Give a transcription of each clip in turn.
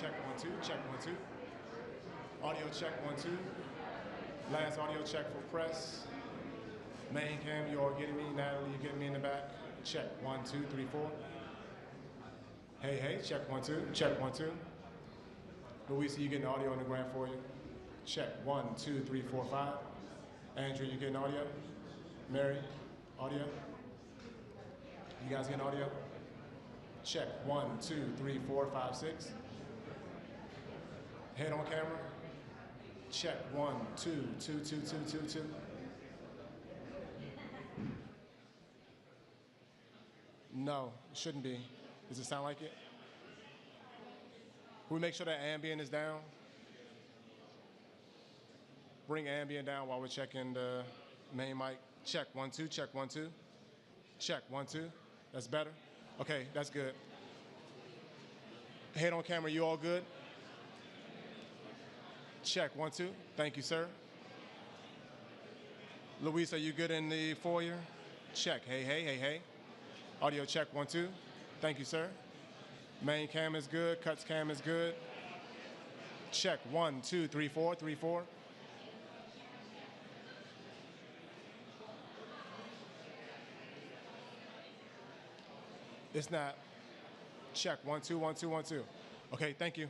check 1 2, check 1 2. Audio check 1 2. Last audio check for press. Main cam, you all getting me? Natalie, you getting me in the back? Check 1 2 3 4. Hey, check 1 2, check 1 2. Louisa, you getting audio on the ground for you? Check 1 2 3 4 5. Andrew, you getting audio? Mary, audio? You guys getting audio? Check 1 2 3 4 5 6. Head on camera. Check 1 2 2 2 2 2 2. No, it shouldn't be. Does it sound like it? Can we make sure that ambient is down? Bring ambient down while we're checking the main mic. Check 1 2, check 1 2. Check 1 2. That's better? Okay, that's good. Head on camera, you all good? Check 1 2. Thank you, sir. Luis, are you good in the foyer? Check. Hey. Audio check 1 2. Thank you, sir. Main cam is good. Cuts cam is good. Check 1 2 3 4 3 4. It's not. Check 1 2 1 2 1 2. Okay, thank you.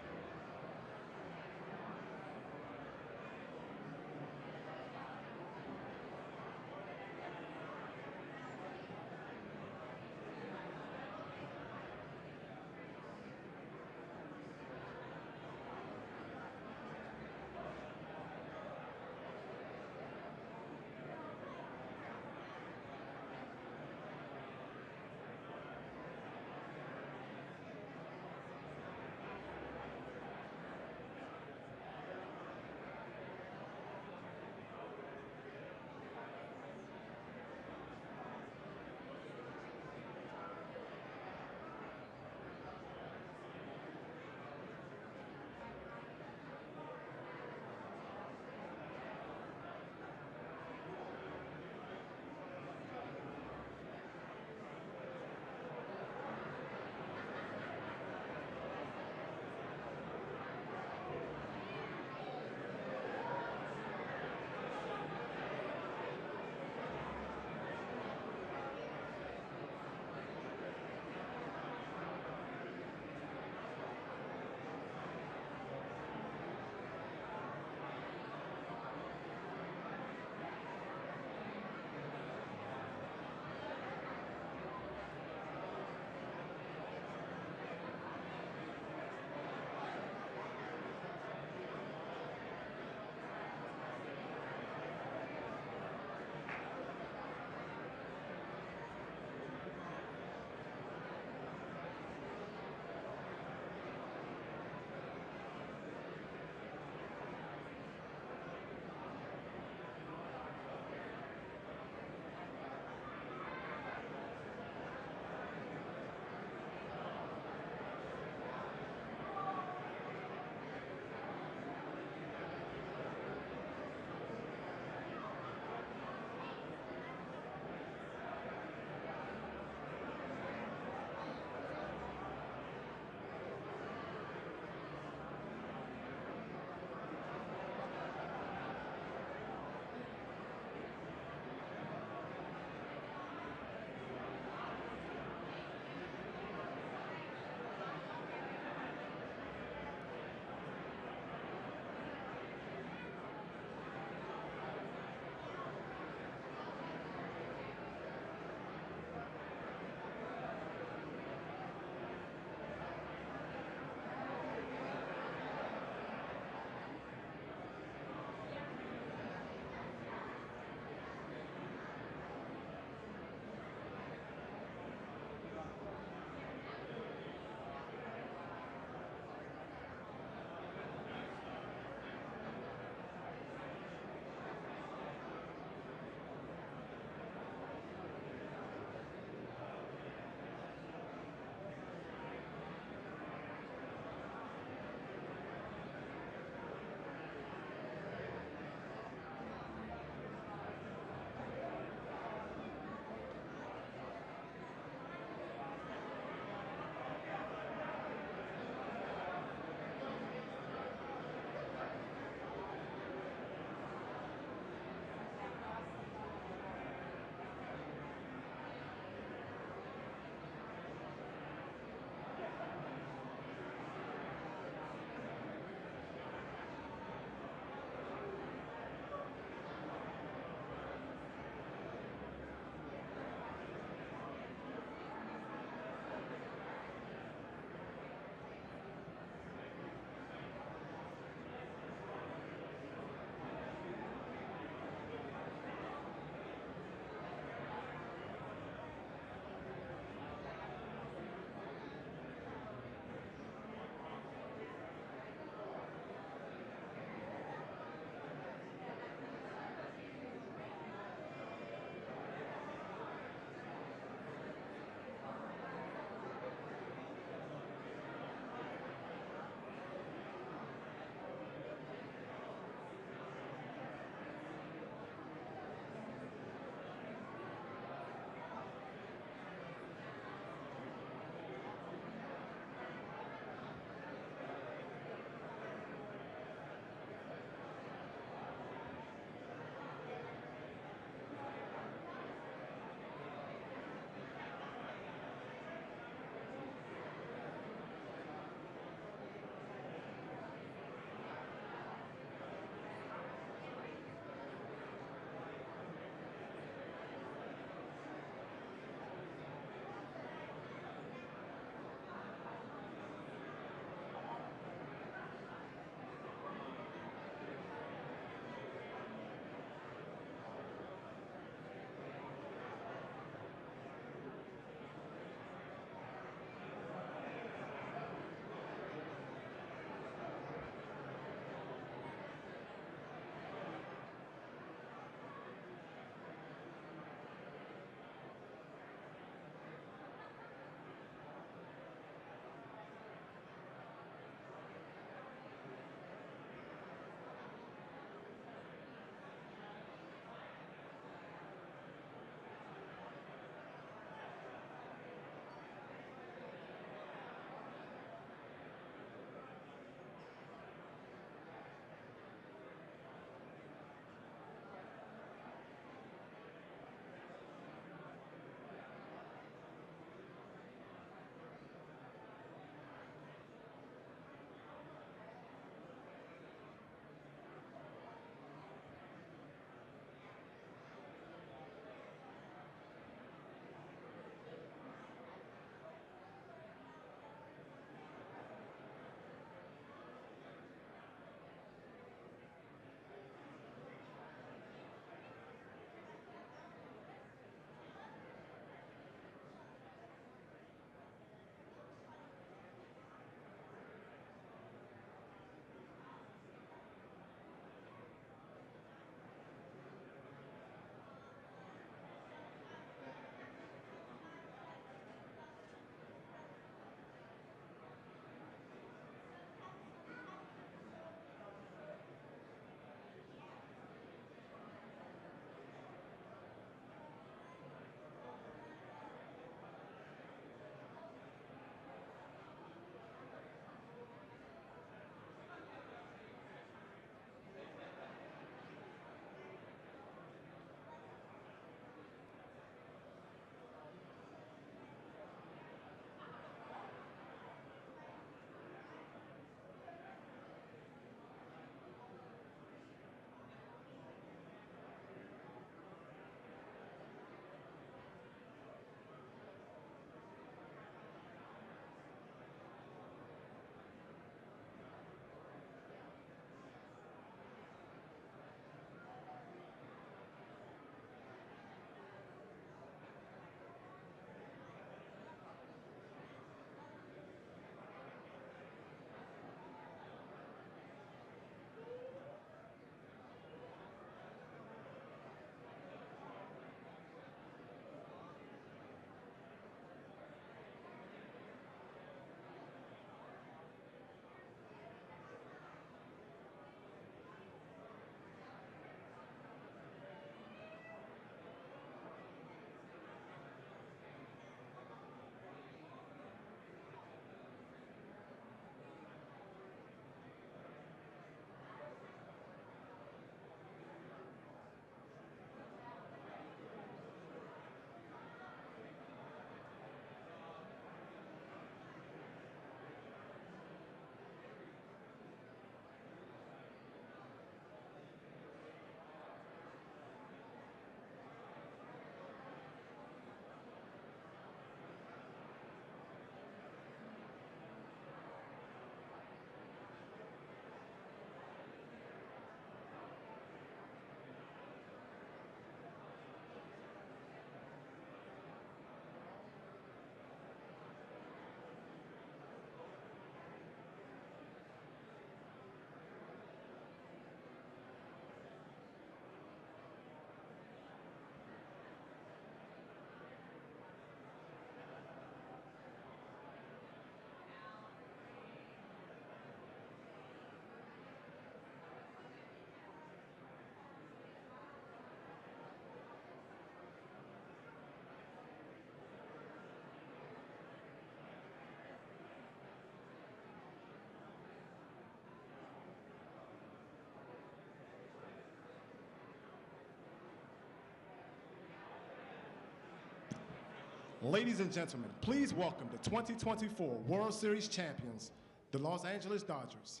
Ladies and gentlemen, please welcome the 2024 World Series champions, the Los Angeles Dodgers.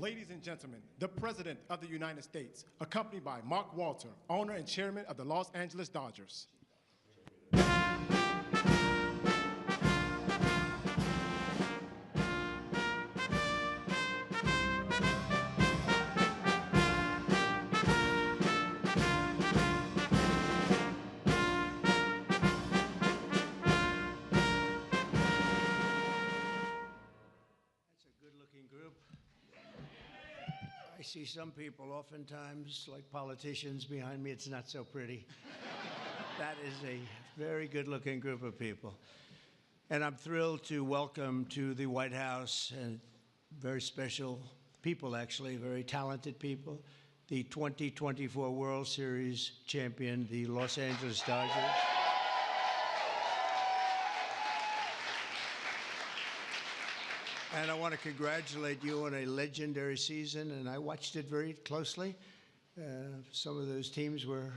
Ladies and gentlemen, the President of the United States, accompanied by Mark Walter, owner and chairman of the Los Angeles Dodgers. I see some people oftentimes, like politicians behind me, it's not so pretty. That is a very good-looking group of people. And I'm thrilled to welcome to the White House and very special people, actually, very talented people, the 2024 World Series champion, the Los Angeles Dodgers. And I want to congratulate you on a legendary season, and I watched it very closely. Some of those teams were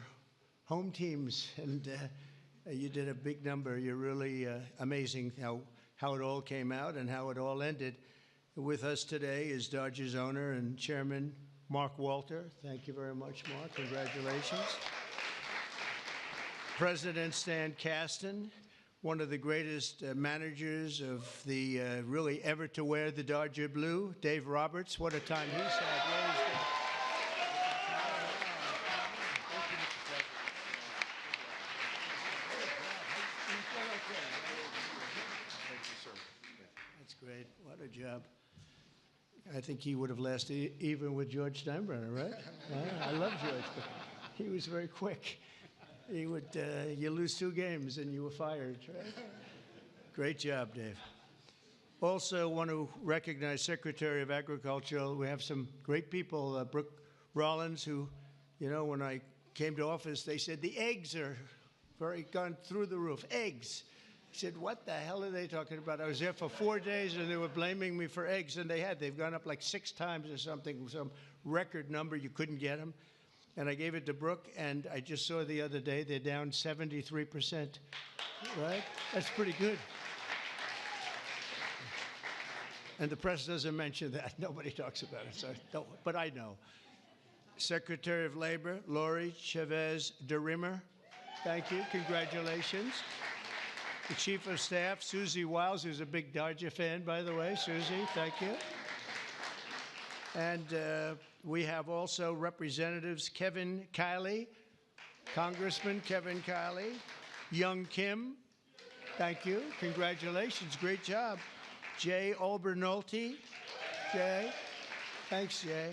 home teams, and you did a big number. You're really amazing how it all came out and how it all ended. With us today is Dodgers owner and chairman Mark Walter. Thank you very much, Mark. Congratulations. President Stan Kasten, one of the greatest managers of the really ever to wear the Dodger blue, Dave Roberts. What a time he's had. That's great. What a job. I think he would have lasted even with George Steinbrenner, right? I love George, but he was very quick. He would, you lose 2 games and you were fired, right? Great job, Dave. Also want to recognize Secretary of Agriculture. We have some great people, Brooke Rollins, who, you know, when I came to office, they said the eggs are gone through the roof. Eggs. I said, what the hell are they talking about? I was there for 4 days and they were blaming me for eggs, and they've gone up like 6 times or something, some record number. You couldn't get them. And I gave it to Brooke, and I just saw the other day they're down 73%. Right? That's pretty good. And the press doesn't mention that. Nobody talks about it, so don't, but I know. Secretary of Labor, Lori Chavez DeRimmer. Thank you. Congratulations. The Chief of Staff, Susie Wiles, who's a big Dodger fan, by the way. Susie, thank you. And we have also Representatives Kevin Kiley, Congressman Kevin Kiley, Young Kim, thank you. Congratulations. Great job. Jay Olbernolte. Jay. Thanks, Jay.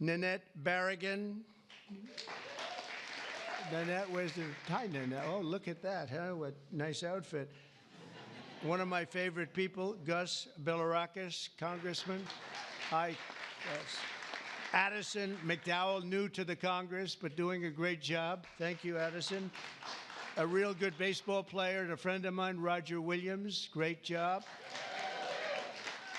Nanette Barragan. Nanette, where's the... Hi, Nanette. Oh, look at that, huh? What nice outfit. One of my favorite people, Gus Bilirakis, Congressman. Hi, Gus. Addison McDowell, new to the Congress, but doing a great job. Thank you, Addison. A real good baseball player and a friend of mine, Roger Williams. Great job.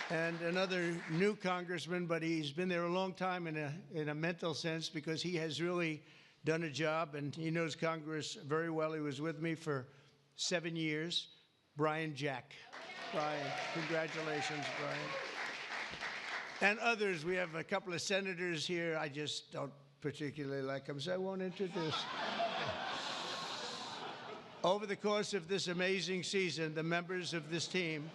And another new congressman, but he's been there a long time in a mental sense, because he has really done a job and he knows Congress very well. He was with me for 7 years. Brian Jack. Brian, congratulations, Brian. And others. We have a couple of senators here. I just don't particularly like them, so I won't introduce. Over the course of this amazing season, the members of this team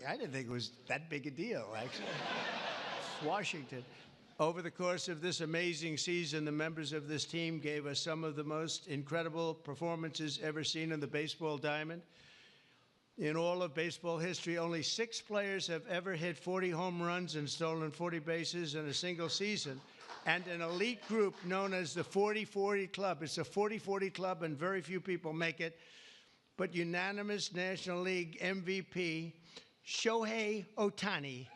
I didn't think it was that big a deal, actually. Washington. Over the course of this amazing season, the members of this team gave us some of the most incredible performances ever seen in the baseball diamond. In all of baseball history, only 6 players have ever hit 40 home runs and stolen 40 bases in a single season. And an elite group known as the 40-40 Club. It's a 40-40 Club, and very few people make it. But unanimous National League MVP, Shohei Ohtani.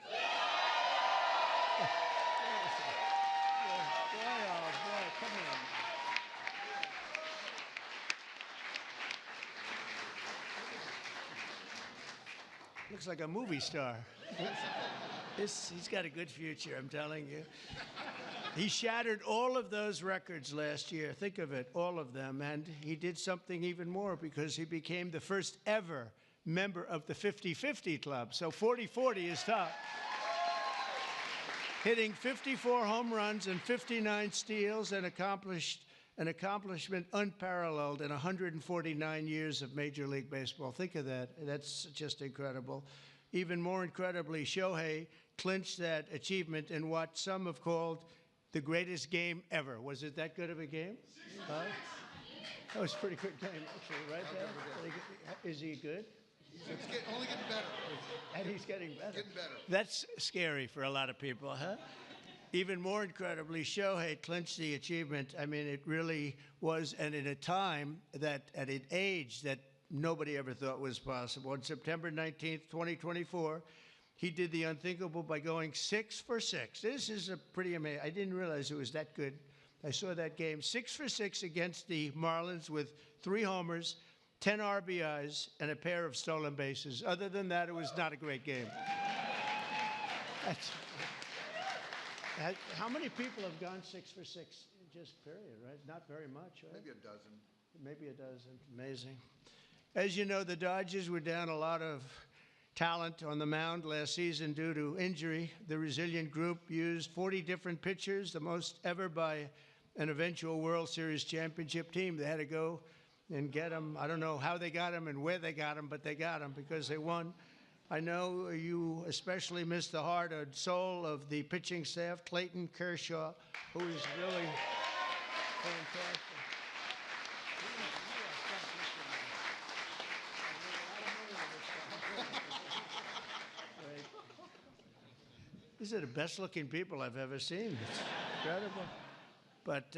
Looks like a movie star. He's got a good future, I'm telling you. He shattered all of those records last year. Think of it, all of them. And he did something even more, because he became the first ever member of the 50-50 Club. So 40-40 is top. Hitting 54 home runs and 59 steals, and accomplished an accomplishment unparalleled in 149 years of Major League Baseball. Think of that. That's just incredible. Even more incredibly, Shohei clinched that achievement in what some have called the greatest game ever. Was it that good of a game? Huh? That was a pretty good game, actually, right there? Is he good? It's only getting better. And he's getting better. Getting better. That's scary for a lot of people, huh? Even more incredibly, Shohei clinched the achievement. I mean, it really was, and in a time that, at an age that nobody ever thought was possible. On September 19th, 2024, he did the unthinkable by going 6 for 6. This is a pretty amazing. I didn't realize it was that good. I saw that game, 6 for 6 against the Marlins with 3 homers, 10 RBIs, and a pair of stolen bases. Other than that, it was not a great game. How many people have gone 6 for 6? Just period, right? Not very much, right? Maybe a dozen. Maybe a dozen. Amazing. As you know, the Dodgers were down a lot of talent on the mound last season due to injury. The resilient group used 40 different pitchers, the most ever by an eventual World Series championship team. They had to go and get them. I don't know how they got them and where they got them, but they got them because they won. I know you especially miss the heart and soul of the pitching staff, Clayton Kershaw, who is really fantastic. these are the best-looking people I've ever seen. It's incredible. But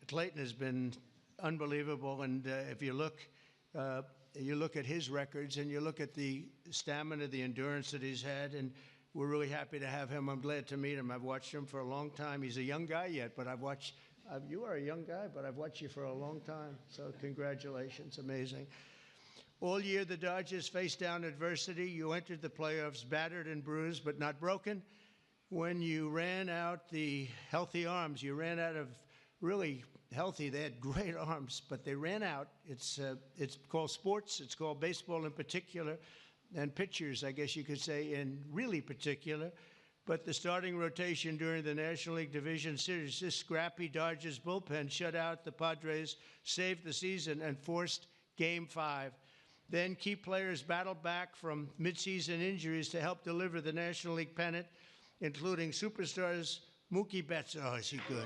Clayton has been unbelievable, and if you look at his records and you look at the stamina, the endurance that he's had, and we're really happy to have him. I'm glad to meet him. I've watched him for a long time. He's a young guy yet, but you are a young guy, but I've watched you for a long time. So congratulations, amazing. All year, the Dodgers faced down adversity. You entered the playoffs battered and bruised, but not broken. When you ran out the healthy arms, you ran out of really healthy. They had great arms, but they ran out. It's called sports. It's called baseball in particular, and pitchers, I guess you could say, in really particular. But the starting rotation during the National League Division Series, this scrappy Dodgers bullpen shut out the Padres, saved the season, and forced Game 5. Then key players battled back from midseason injuries to help deliver the National League pennant, including superstars Mookie Betts. Oh, is he good?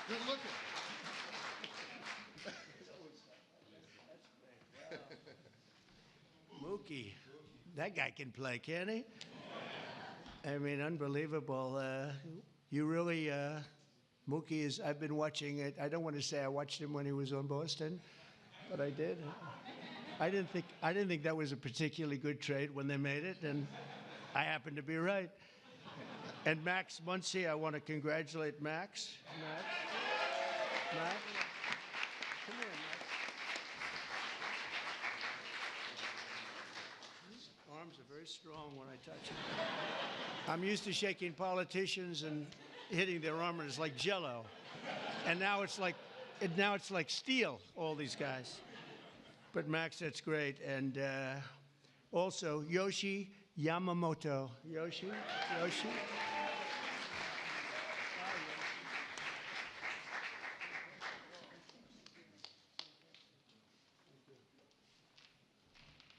Good looking. Mookie, that guy can play, can't he? I mean, unbelievable. You really, Mookie is, I've been watching it. I don't want to say I watched him when he was on Boston, but I did. I didn't think that was a particularly good trade when they made it, and I happened to be right. And Max Muncy, I want to congratulate Max. Max. Come here, Max. His arms are very strong when I touch them. I'm used to shaking politicians and hitting their arm, and it's like Jell-O. And now it's like steel, all these guys. But Max, that's great. And also, Yoshi Yamamoto. Yoshi?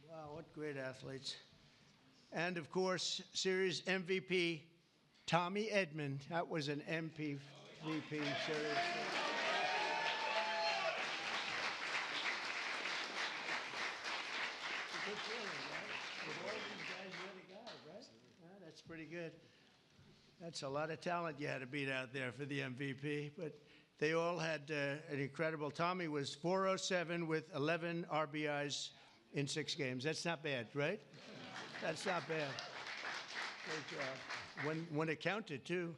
Wow, what great athletes. And of course, series MVP, Tommy Edman. That was an MVP series. Good feeling, right? With all these guys, you're the guy, right? Yeah, that's pretty good. That's a lot of talent you had to beat out there for the MVP, but they all had an incredible. Tommy was 407 with 11 RBIs in 6 games. That's not bad, right? That's not bad. Great job. When it counted, too.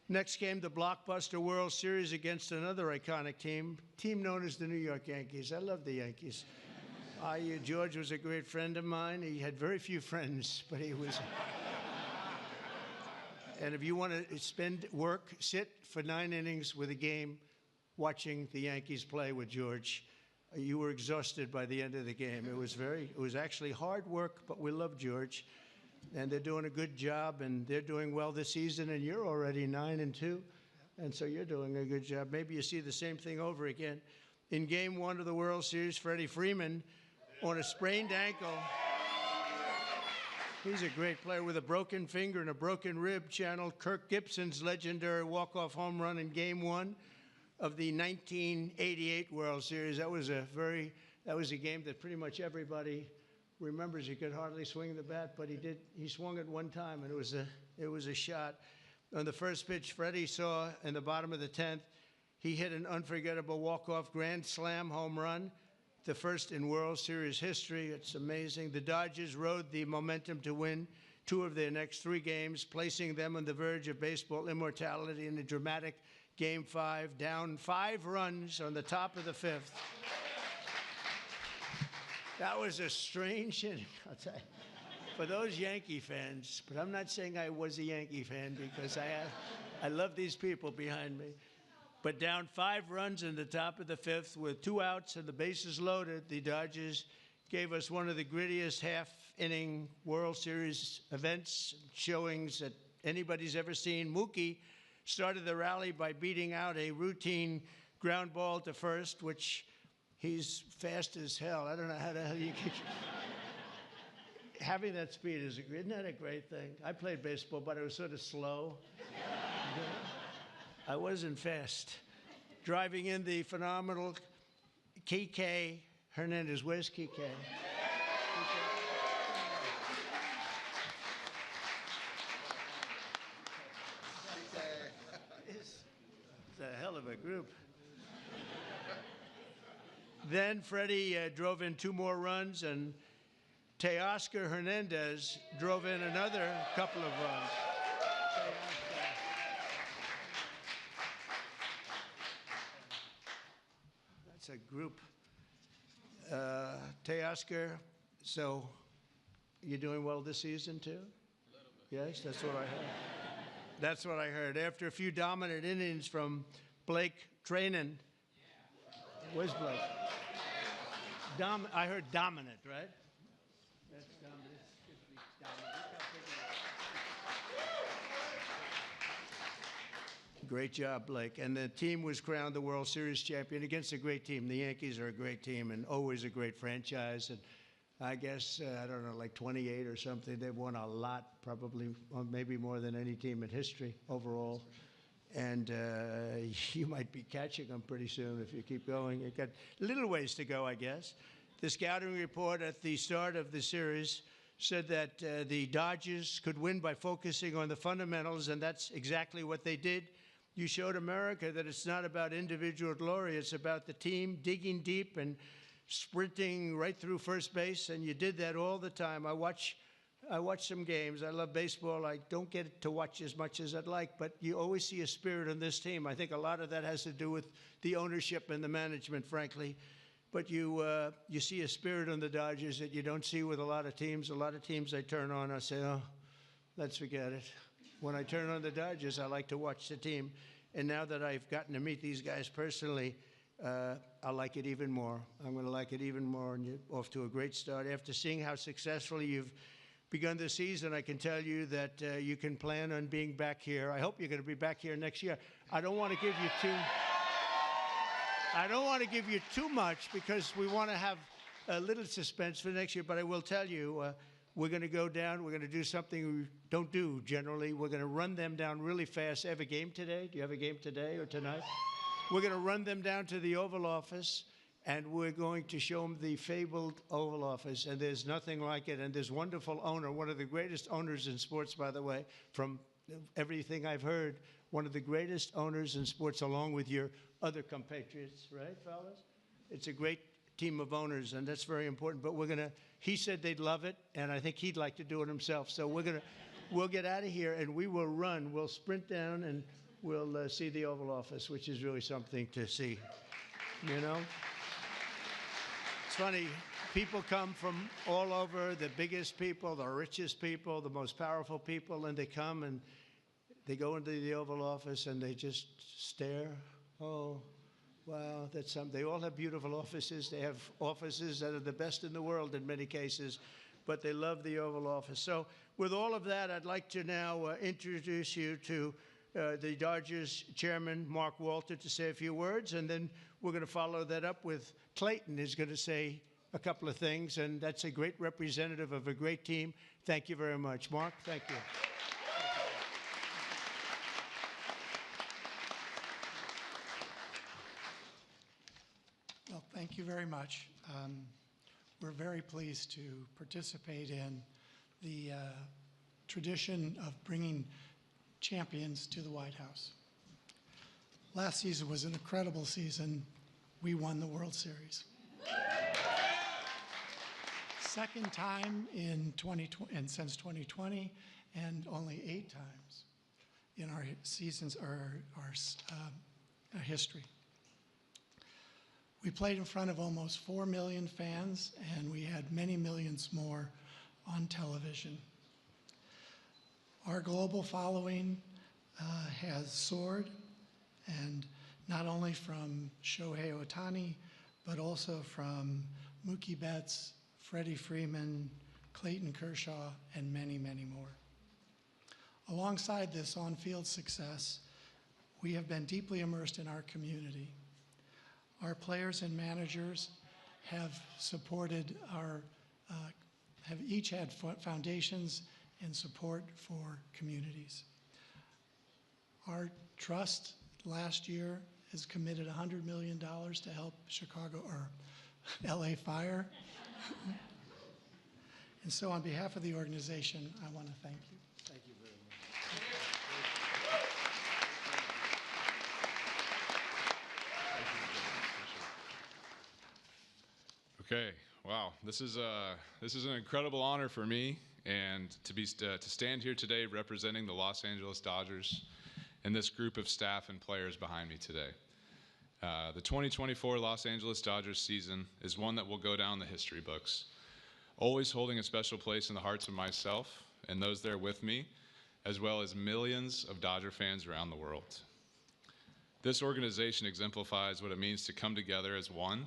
Next came the blockbuster World Series against another iconic team known as the New York Yankees. I love the Yankees. George was a great friend of mine. He had very few friends, but he was. And if you want to sit for 9 innings with a game watching the Yankees play with George, you were exhausted by the end of the game. It was actually hard work, but we love George. And they're doing a good job, and they're doing well this season, and you're already 9-2. And so you're doing a good job. Maybe you see the same thing over again. In Game 1 of the World Series, Freddie Freeman, on a sprained ankle. He's a great player with a broken finger and a broken rib, channeled Kirk Gibson's legendary walk-off home run in Game 1 of the 1988 World Series. That was a game that pretty much everybody remembers. He could hardly swing the bat, but he swung it one time, and it was a shot. On the first pitch, Freddie saw in the bottom of the 10th, he hit an unforgettable walk-off grand slam home run, the first in World Series history. It's amazing. The Dodgers rode the momentum to win 2 of their next 3 games, placing them on the verge of baseball immortality in a dramatic Game 5, down 5 runs on the top of the 5th. That was a strange inning, I'll tell you, for those Yankee fans. But I'm not saying I was a Yankee fan, because I love these people behind me. But down 5 runs in the top of the 5th with 2 outs and the bases loaded, the Dodgers gave us one of the grittiest half-inning World Series events, showings that anybody's ever seen. Mookie started the rally by beating out a routine ground ball to first, which he's fast as hell. I don't know how the hell you can. Having that speed isn't that a great thing? I played baseball, but I was sort of slow. I wasn't fast. Driving in the phenomenal Kike Hernandez. Where's Kike? It's a hell of a group. Then Freddie drove in 2 more runs, and Teoscar Hernandez drove in another couple of runs. That's a group. Teoscar, so you're doing well this season too? Yes, that's what I heard. That's what I heard. After a few dominant innings from Blake Trainin. Where's Blake? I heard dominant, right? That's dominant. Great job, Blake. And the team was crowned the World Series champion against a great team. The Yankees are a great team and always a great franchise. And I guess, I don't know, like 28 or something. They've won a lot, probably, maybe more than any team in history overall. And you might be catching them pretty soon if you keep going. You've got little ways to go, I guess. The scouting report at the start of the series said that the Dodgers could win by focusing on the fundamentals, and that's exactly what they did. You showed America that it's not about individual glory. It's about the team digging deep and sprinting right through first base, and you did that all the time. I watch some games. I love baseball. I don't get to watch as much as I'd like, but you always see a spirit on this team. I think a lot of that has to do with the ownership and the management, frankly. But you see a spirit on the Dodgers that you don't see with a lot of teams. A lot of teams I turn on, I say, oh, let's forget it. When I turn on the Dodgers, I like to watch the team. And now that I've gotten to meet these guys personally, I like it even more. I'm going to like it even more, and you're off to a great start. After seeing how successfully you've begun the season, I can tell you that you can plan on being back here. I hope you're going to be back here next year. I don't want to give you too much because we want to have a little suspense for next year, but I will tell you, we're going to go down. We're going to do something we don't do generally. We're going to run them down really fast. I have a game today. Do you have a game today or tonight? We're going to run them down to the Oval Office, and we're going to show them the fabled Oval Office, and there's nothing like it. And this wonderful owner, one of the greatest owners in sports, by the way, from everything I've heard, one of the greatest owners in sports, along with your other compatriots, right, fellas? It's a great team of owners, and that's very important. But he said they'd love it, and I think he'd like to do it himself. So we'll get out of here, and we will run. We'll sprint down, and we'll see the Oval Office, which is really something to see, you know? It's funny, people come from all over, the biggest people, the richest people, the most powerful people, and they come and they go into the Oval Office and they just stare. Oh, wow, that's something. They all have beautiful offices. They have offices that are the best in the world in many cases, but they love the Oval Office. So with all of that, I'd like to now introduce you to the Dodgers chairman, Mark Walter, to say a few words, and then we're going to follow that up with Clayton, who's going to say a couple of things, and that's a great representative of a great team. Thank you very much. Mark, thank you. Well, thank you very much. We're very pleased to participate in the tradition of bringing champions to the White House. Last season was an incredible season. We won the World Series. Second time in 2020, and since 2020, and only 8 times in our seasons, our history. We played in front of almost 4 million fans, and we had many millions more on television. Our global following has soared, and not only from Shohei Ohtani, but also from Mookie Betts, Freddie Freeman, Clayton Kershaw, and many, many more. Alongside this on-field success, we have been deeply immersed in our community. Our players and managers have supported have each had foundations and support for communities. Our trust last year has committed $100 million to help Chicago or LA Fire. And so on behalf of the organization, I want to thank you. Thank you very much. Okay, wow, this is an incredible honor for me, and to stand here today representing the Los Angeles Dodgers and this group of staff and players behind me today. The 2024 Los Angeles Dodgers season is one that will go down in the history books, always holding a special place in the hearts of myself and those there with me, as well as millions of Dodger fans around the world. This organization exemplifies what it means to come together as one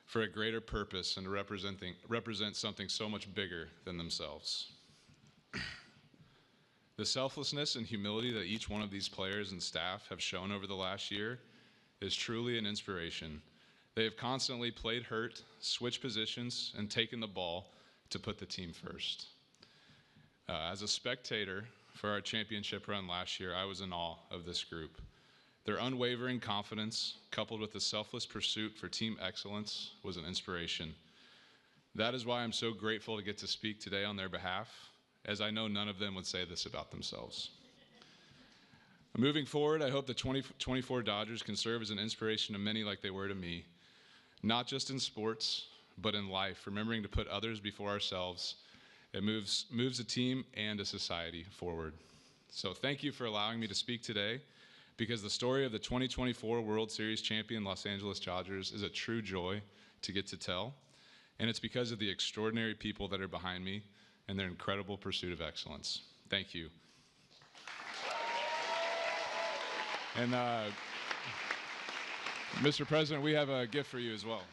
for a greater purpose and to represent something so much bigger than themselves. The selflessness and humility that each one of these players and staff have shown over the last year is truly an inspiration. They have constantly played hurt, switched positions, and taken the ball to put the team first. As a spectator for our championship run last year, I was in awe of this group. Their unwavering confidence, coupled with the selfless pursuit for team excellence, was an inspiration. That is why I'm so grateful to get to speak today on their behalf, as I know none of them would say this about themselves. Moving forward, I hope the 2024 Dodgers can serve as an inspiration to many like they were to me, not just in sports, but in life, remembering to put others before ourselves. It moves a team and a society forward. So thank you for allowing me to speak today, because the story of the 2024 World Series champion Los Angeles Dodgers is a true joy to get to tell, and it's because of the extraordinary people that are behind me and their incredible pursuit of excellence. Thank you. And Mr. President, we have a gift for you as well.